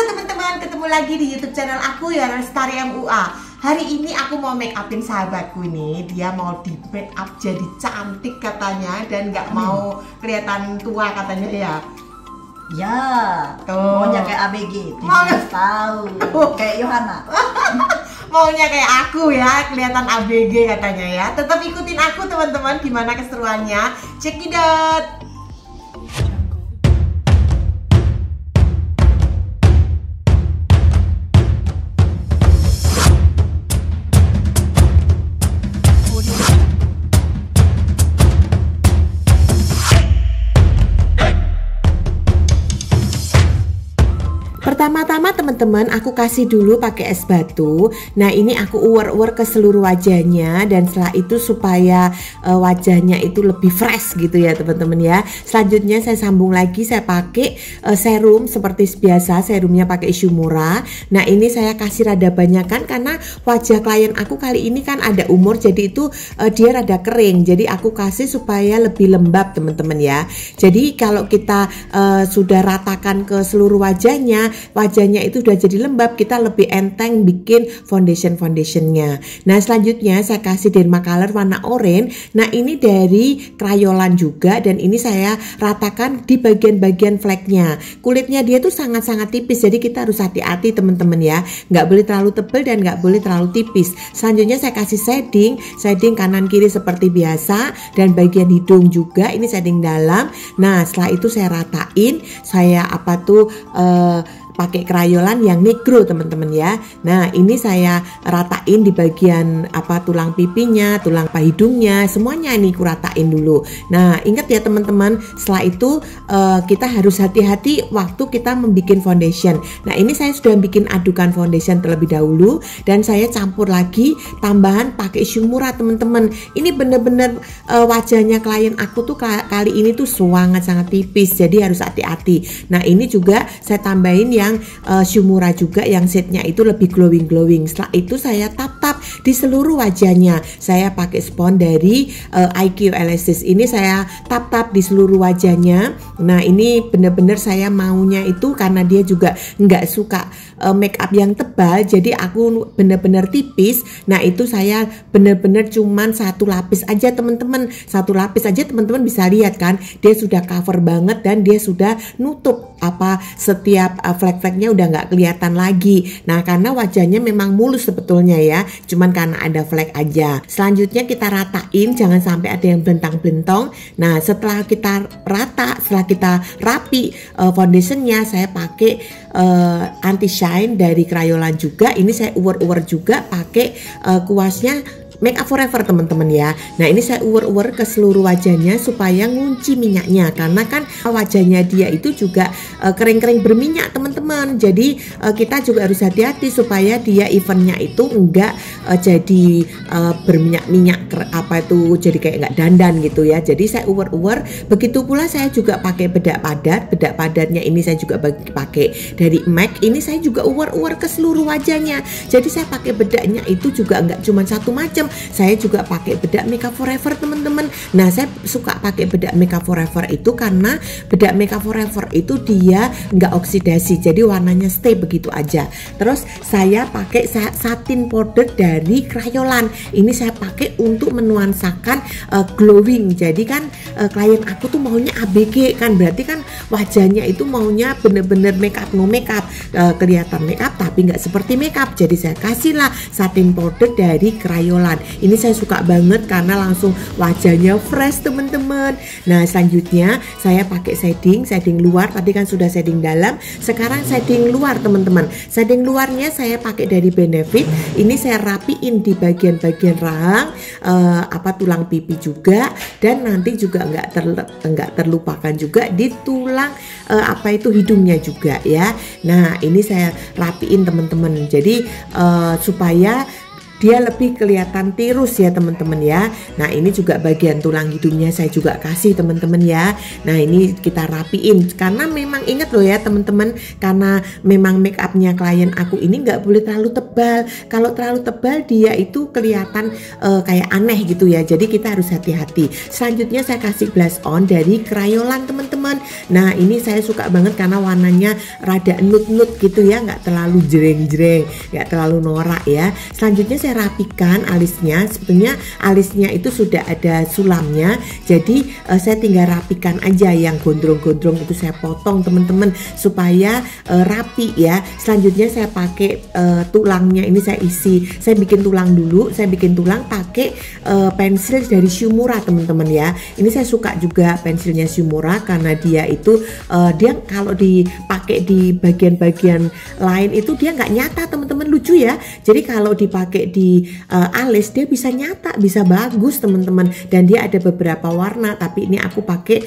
teman-teman, ketemu lagi di YouTube channel aku ya, Lestari MUA. Hari ini aku mau make upin sahabatku ini. Dia mau di make up jadi cantik katanya dan nggak mau kelihatan tua katanya ya. Ya, tuh. maunya kayak ABG, 13 tahun, kayak Yohana. Maunya kayak aku ya, kelihatan ABG katanya ya. Tetap ikutin aku teman-teman, gimana keseruannya. Check it out. Pertama-tama teman-teman aku kasih dulu pakai es batu. Nah ini aku uwer-uwer ke seluruh wajahnya dan setelah itu supaya wajahnya itu lebih fresh gitu ya teman-teman ya. Selanjutnya saya sambung lagi, saya pakai serum seperti biasa, serumnya pakai Ishimura. Nah ini saya kasih rada banyak kan karena wajah klien aku kali ini kan ada umur, jadi itu dia rada kering. Jadi aku kasih supaya lebih lembab teman-teman ya. Jadi kalau kita sudah ratakan ke seluruh wajahnya itu udah jadi lembab, kita lebih enteng bikin foundationnya. Nah selanjutnya saya kasih Dermacolor warna oranye. Nah ini dari Crayolan juga dan ini saya ratakan di bagian-bagian fleknya. Kulitnya dia tuh sangat-sangat tipis, jadi kita harus hati-hati teman-teman ya. Nggak boleh terlalu tebal dan nggak boleh terlalu tipis. Selanjutnya saya kasih shading kanan kiri seperti biasa dan bagian hidung juga ini shading dalam. Nah setelah itu saya ratain, saya pakai Crayolan yang negro teman-teman ya. Nah ini saya ratain di bagian tulang pipinya, tulang hidungnya, semuanya ini aku ratain dulu. Nah ingat ya teman-teman, setelah itu kita harus hati-hati waktu kita membuat foundation. Nah ini saya sudah bikin adukan foundation terlebih dahulu dan saya campur lagi tambahan pakai Ishimura teman-teman. Ini bener-bener wajahnya klien aku tuh kali ini tuh sangat tipis, jadi harus hati-hati. Nah ini juga saya tambahin yang Ishimura juga yang setnya itu lebih glowing. Setelah itu saya tap-tap di seluruh wajahnya. Saya pakai spons dari IQ Elastis. Ini saya tap-tap di seluruh wajahnya. Nah ini bener-bener saya maunya itu karena dia juga nggak suka make up yang tebal, jadi aku bener-bener tipis. Nah itu saya bener-bener cuman satu lapis aja teman-teman. Satu lapis aja teman-teman bisa lihat kan, dia sudah cover banget dan dia sudah nutup setiap flek-fleknya udah nggak kelihatan lagi. Nah karena wajahnya memang mulus sebetulnya ya, cuman karena ada flek aja. Selanjutnya kita ratain, jangan sampai ada yang belentang-belentong. Nah setelah kita rata, setelah kita rapi foundationnya, saya pakai anti shine dari Crayolan juga. Ini saya uwer-uwer juga pakai kuasnya Make Up Forever teman-teman ya. Nah ini saya uwer-uwer ke seluruh wajahnya supaya ngunci minyaknya, karena kan wajahnya dia itu juga kering-kering berminyak teman-teman. Jadi kita juga harus hati-hati supaya dia eventnya itu enggak jadi berminyak-minyak jadi kayak enggak dandan gitu ya. Jadi saya uwer-uwer. Begitu pula saya juga pakai bedak padat. Bedak padatnya ini saya juga pakai dari MAC. Ini saya juga uwer-uwer ke seluruh wajahnya. Jadi saya pakai bedaknya itu juga enggak cuma satu macam. Saya juga pakai bedak Make Up Forever teman-teman. Nah saya suka pakai bedak Make Up Forever itu karena bedak Make Up Forever itu dia nggak oksidasi, jadi warnanya stay begitu aja. Terus saya pakai satin powder dari Crayolan. Ini saya pakai untuk menuansakan glowing. Jadi kan klien aku tuh maunya ABG kan, berarti kan wajahnya itu maunya bener-bener make up no make up, kelihatan make up tapi nggak seperti make up. Jadi saya kasihlah satin powder dari Crayolan. Ini saya suka banget karena langsung wajahnya fresh teman-teman. Nah selanjutnya saya pakai shading luar. Tadi kan sudah shading dalam, sekarang shading luar teman-teman. Shading luarnya saya pakai dari Benefit. Ini saya rapiin di bagian-bagian rahang, tulang pipi juga, dan nanti juga nggak terlupakan juga di tulang hidungnya juga ya. Nah ini saya rapiin teman-teman. Jadi supaya dia lebih kelihatan tirus ya teman-teman ya. Nah ini juga bagian tulang hidungnya saya juga kasih teman-teman ya. Nah ini kita rapiin karena memang ingat loh ya teman-teman, karena memang make upnya klien aku ini nggak boleh terlalu tebal. Kalau terlalu tebal dia itu kelihatan kayak aneh gitu ya, jadi kita harus hati-hati. Selanjutnya saya kasih blush on dari Crayolan teman-teman. Nah ini saya suka banget karena warnanya rada nude-nude gitu ya, nggak terlalu jreng-jreng, nggak terlalu norak ya. Selanjutnya saya rapikan alisnya. Sebetulnya alisnya itu sudah ada sulamnya, jadi saya tinggal rapikan aja. Yang gondrong-gondrong itu saya potong teman-teman supaya rapi ya. Selanjutnya saya pakai tulangnya ini saya isi, saya bikin tulang dulu. Saya bikin tulang pakai pensil dari Shumura teman-teman ya. Ini saya suka juga pensilnya Shumura karena dia itu dia kalau dipakai di bagian-bagian lain itu dia nggak nyata teman-teman, lucu ya. Jadi kalau dipakai di alis dia bisa nyata, bisa bagus teman-teman, dan dia ada beberapa warna, tapi ini aku pakai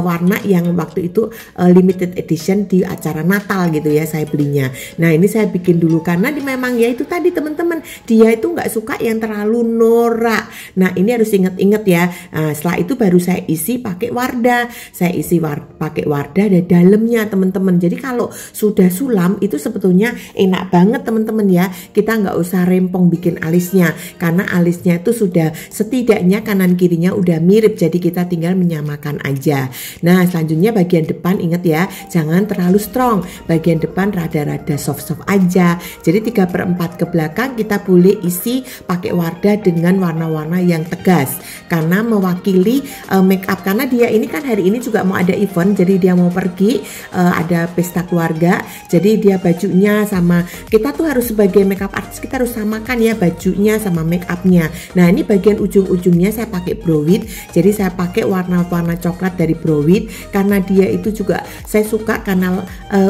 warna yang waktu itu limited edition di acara Natal gitu ya saya belinya. Nah ini saya bikin dulu karena memang ya itu tadi teman-teman, dia itu nggak suka yang terlalu norak. Nah ini harus inget-inget ya. Nah, setelah itu baru saya isi pakai Wardah, saya isi pakai Wardah ada dalamnya teman-teman. Jadi kalau sudah sulam itu sebetulnya enak banget teman-teman ya, kita nggak usah rempong bikin alisnya karena alisnya itu sudah setidaknya kanan kirinya udah mirip, jadi kita tinggal menyamakan aja. Nah selanjutnya bagian depan ingat ya, jangan terlalu strong, bagian depan rada-rada soft-soft aja. Jadi 3/4 ke belakang kita boleh isi pakai Wardah dengan warna-warna yang tegas karena mewakili make up, karena dia ini kan hari ini juga mau ada event, jadi dia mau pergi ada pesta keluarga, jadi dia bajunya sama kita tuh harus sebagai makeup artist kita harus samakan ya bajunya sama make upnya. Nah ini bagian ujung-ujungnya saya pakai Browit, jadi saya pakai warna-warna coklat dari Browit karena dia itu juga saya suka karena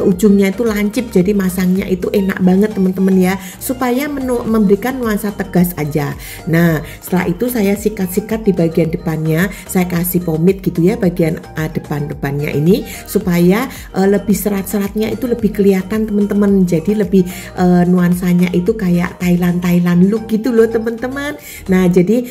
ujungnya itu lancip, jadi masangnya itu enak banget teman-teman ya, supaya memberikan nuansa tegas aja. Nah setelah itu saya sikat-sikat di bagian depannya, saya kasih pomade gitu ya bagian depan-depannya ini supaya lebih serat-seratnya itu lebih kelihatan teman-teman, jadi lebih nuansanya itu kayak Thailand look gitu loh teman-teman. Nah jadi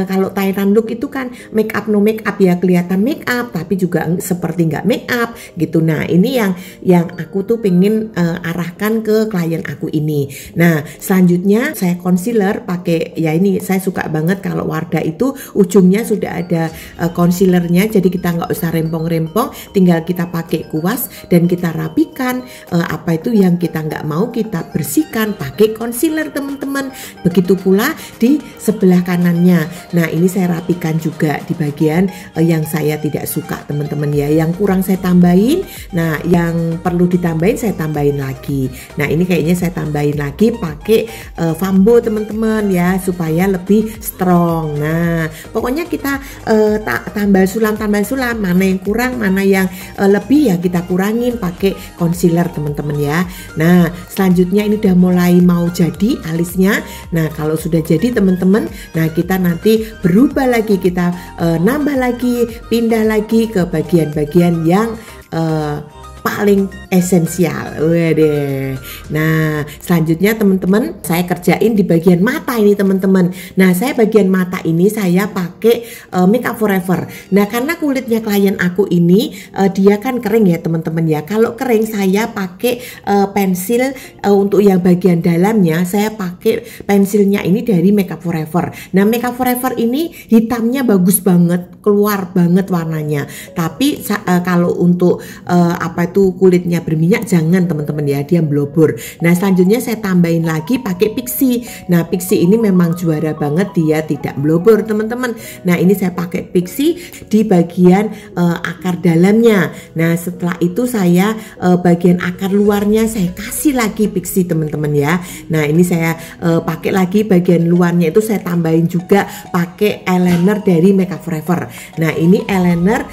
kalau Thailand look itu kan make up no make up ya, kelihatan make up tapi juga seperti nggak make up gitu. Nah ini yang aku tuh pengen arahkan ke klien aku ini. Nah selanjutnya saya concealer pakai ya ini saya suka banget kalau Wardah itu ujungnya sudah ada concealernya, jadi kita nggak usah rempong-rempong, tinggal kita pakai kuas dan kita rapikan apa itu yang kita nggak mau kita bersihkan pakai concealer teman-teman. Begitu pula di sebelah kanannya. Nah ini saya rapikan juga di bagian yang saya tidak suka teman-teman ya, yang kurang saya tambahin. Nah yang perlu ditambahin saya tambahin lagi. Nah ini kayaknya saya tambahin lagi pakai Fambo teman-teman ya supaya lebih strong. Nah pokoknya kita tambah sulam mana yang kurang mana yang lebih ya kita kurangin pakai concealer teman-teman ya. Nah selanjutnya ini udah mulai mau jadi alisnya. Nah kalau sudah jadi teman-teman, nah kita nanti berubah lagi, kita nambah lagi, pindah lagi ke bagian-bagian yang paling esensial. Waduh. Nah selanjutnya teman-teman saya kerjain di bagian mata ini teman-teman. Nah saya bagian mata ini saya pakai Makeup Forever. Nah karena kulitnya klien aku ini dia kan kering ya teman-teman ya. Kalau kering saya pakai pensil untuk yang bagian dalamnya saya pakai pensilnya ini dari Makeup Forever. Nah Makeup Forever ini hitamnya bagus banget, keluar banget warnanya. Tapi kalau untuk apa itu kulitnya berminyak jangan teman-teman ya, dia blobor. Nah selanjutnya saya tambahin lagi pakai Pixi. Nah Pixi ini memang juara banget, dia tidak blobor teman-teman. Nah ini saya pakai Pixi di bagian akar dalamnya. Nah setelah itu saya bagian akar luarnya saya kasih lagi Pixi teman-teman ya. Nah ini saya pakai lagi bagian luarnya itu saya tambahin juga pakai eyeliner dari Makeup Forever. Nah ini eyeliner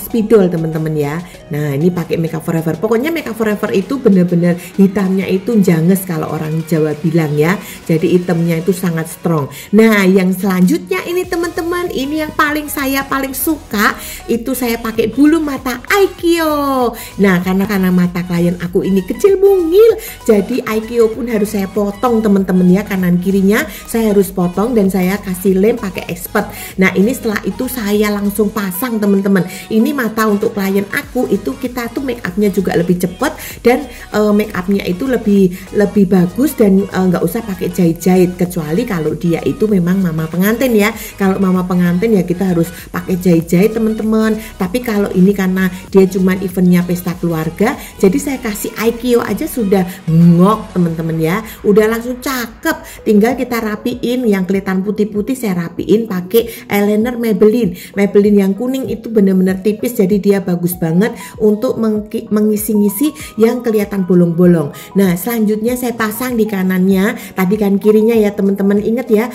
spidol teman-teman ya. Nah ini pakai Makeup Forever. Pokoknya Makeup Forever itu bener-bener hitamnya itu janges kalau orang Jawa bilang ya. Jadi hitamnya itu sangat strong. Nah yang selanjutnya ini teman-teman, ini yang saya paling suka itu saya pakai bulu mata Aikyo. Nah karena mata klien aku ini kecil mungil mungil. Jadi IKEA pun harus saya potong teman-teman ya, kanan kirinya saya harus potong dan saya kasih lem pakai expert. Nah ini setelah itu saya langsung pasang teman-teman. Ini mata untuk klien aku itu kita tuh make upnya juga lebih cepat dan make upnya itu lebih bagus dan nggak usah pakai jahit-jahit, kecuali kalau dia itu memang mama pengantin ya. Kalau mama pengantin ya kita harus pakai jahit-jahit teman-teman. Tapi kalau ini karena dia cuman eventnya pesta keluarga, jadi saya kasih IKEA aja sudah ngok teman-teman ya, udah langsung cakep. Tinggal kita rapiin yang kelihatan putih-putih, saya rapiin pakai eyeliner Maybelline yang kuning itu bener-bener tipis, jadi dia bagus banget untuk mengisi-ngisi yang kelihatan bolong-bolong. Nah selanjutnya saya pasang di kanannya, tadi kan kirinya ya teman-teman. Ingat ya,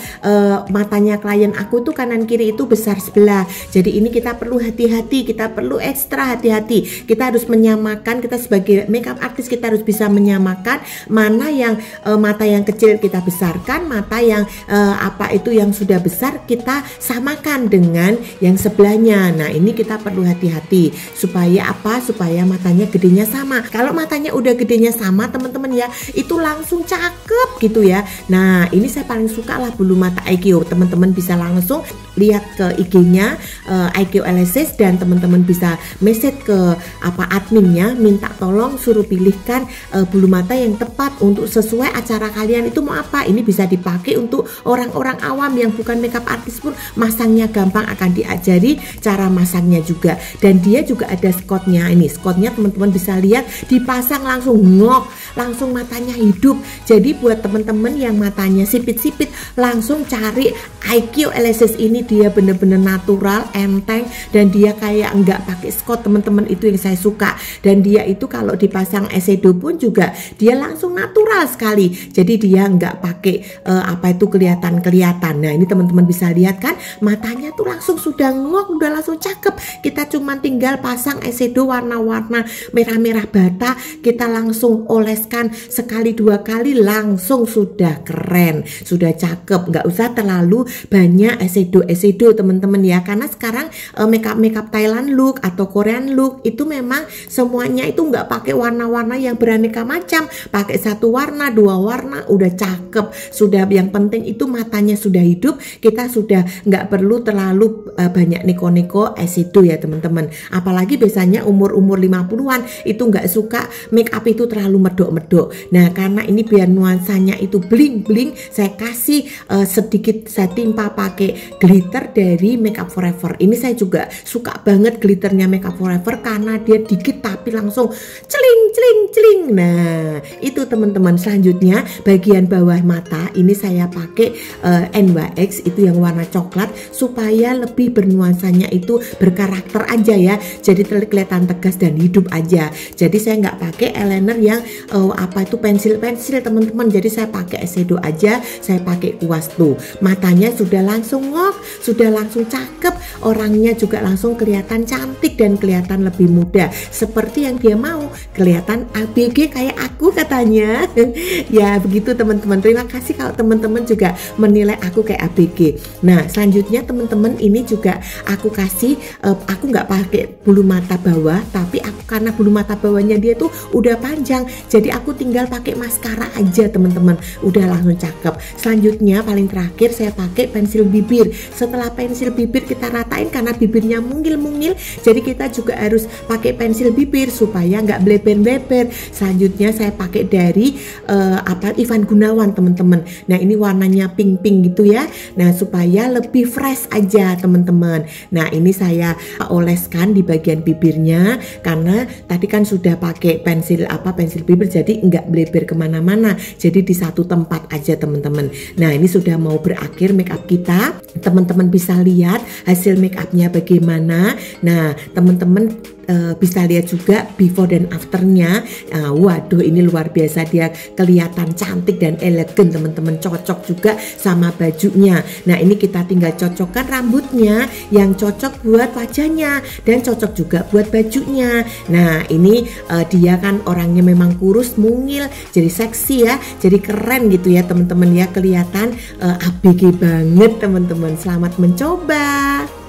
matanya klien aku tuh kanan kiri itu besar sebelah, jadi ini kita perlu hati-hati, kita perlu ekstra hati-hati. Kita harus menyamakan, kita sebagai makeup artist kita harus bisa menyamakan mana yang mata yang kecil kita besarkan, mata yang yang sudah besar kita samakan dengan yang sebelahnya. Nah ini kita perlu hati-hati supaya supaya matanya gedenya sama. Kalau matanya udah gedenya sama teman-teman ya, itu langsung cakep gitu ya. Nah ini saya paling suka lah bulu mata IKEA. Teman-teman bisa langsung lihat ke IG-nya IKEA Elasis dan teman-teman bisa message ke adminnya, minta tolong suruh pilihkan bulu mata yang tepat untuk sesuai acara kalian itu mau apa. Ini bisa dipakai untuk orang-orang awam yang bukan makeup artist pun masangnya gampang, akan diajari cara masangnya juga. Dan dia juga ada skotnya. Ini skotnya teman-teman bisa lihat, dipasang langsung ngok, langsung matanya hidup. Jadi buat teman-teman yang matanya sipit-sipit langsung cari IKEA Elasis ini, dia bener-bener natural, enteng, dan dia kayak nggak pakai skot teman-teman. Itu yang saya suka. Dan dia itu kalau dipasang eyeshadow pun juga dia langsung natural sekali, jadi dia nggak pakai kelihatan. Nah ini teman-teman bisa lihat kan, matanya tuh langsung sudah ngok, udah langsung cakep. Kita cuma tinggal pasang eyeshadow warna-warna merah-merah bata, kita langsung oleskan sekali dua kali langsung sudah keren, sudah cakep. Nggak usah terlalu banyak eyeshadow teman-teman ya, karena sekarang makeup Thailand look atau Korean look itu memang semuanya itu nggak pakai warna-warna yang beraneka macam, pakai satu warna, dua warna udah cakep sudah. Yang penting itu matanya sudah hidup, kita sudah nggak perlu terlalu banyak neko-neko eyeshadow ya teman-teman. Apalagi biasanya umur 50-an itu nggak suka make up itu terlalu medok-medok. Nah karena ini biar nuansanya itu bling-bling, saya kasih sedikit, saya timpa pakai glitter dari Makeup Forever. Ini saya juga suka banget glitternya Makeup Forever karena dia dikit tapi langsung celing. Nah itu teman-teman. Selanjutnya bagian bawah mata ini saya pakai NYX itu yang warna coklat supaya lebih bernuansanya itu berkarakter aja ya, jadi kelihatan tegas dan hidup aja. Jadi saya nggak pakai eyeliner yang pensil teman-teman, jadi saya pakai eyeshadow aja, saya pakai kuas tuh. Matanya sudah langsung ngok, sudah langsung cakep, orangnya juga langsung kelihatan cantik dan kelihatan lebih muda seperti yang dia mau, kelihatan ABG kayak aku katanya. Ya begitu teman-teman. Terima kasih kalau teman-teman juga menilai aku kayak ABG. Nah selanjutnya teman-teman, ini juga aku kasih aku nggak pakai bulu mata bawah, tapi aku karena bulu mata bawahnya dia tuh udah panjang, jadi aku tinggal pakai maskara aja teman-teman, udah langsung cakep. Selanjutnya paling terakhir saya pakai pensil bibir. Setelah pensil bibir kita ratain karena bibirnya mungil-mungil, jadi kita juga harus pakai pensil bibir supaya nggak bleber-bleber. Selanjutnya saya pakai dari Ivan Gunawan teman-teman. Nah ini warnanya pink-pink gitu ya. Nah supaya lebih fresh aja teman-teman. Nah ini saya oleskan di bagian bibirnya karena tadi kan sudah pakai pensil bibir, jadi nggak bleber kemana-mana, jadi di satu tempat aja teman-teman. Nah ini sudah mau berakhir make up kita. Teman-teman bisa lihat hasil make upnya bagaimana. Nah teman-teman bisa lihat juga before dan afternya. Waduh ini luar biasa, dia kelihatan cantik dan elegan teman-teman, cocok juga sama bajunya. Nah ini kita tinggal cocokkan rambutnya yang cocok buat wajahnya dan cocok juga buat bajunya. Nah ini dia kan orangnya memang kurus mungil, jadi seksi ya, jadi keren gitu ya teman-teman ya, kelihatan ABG banget teman-teman. Selamat mencoba.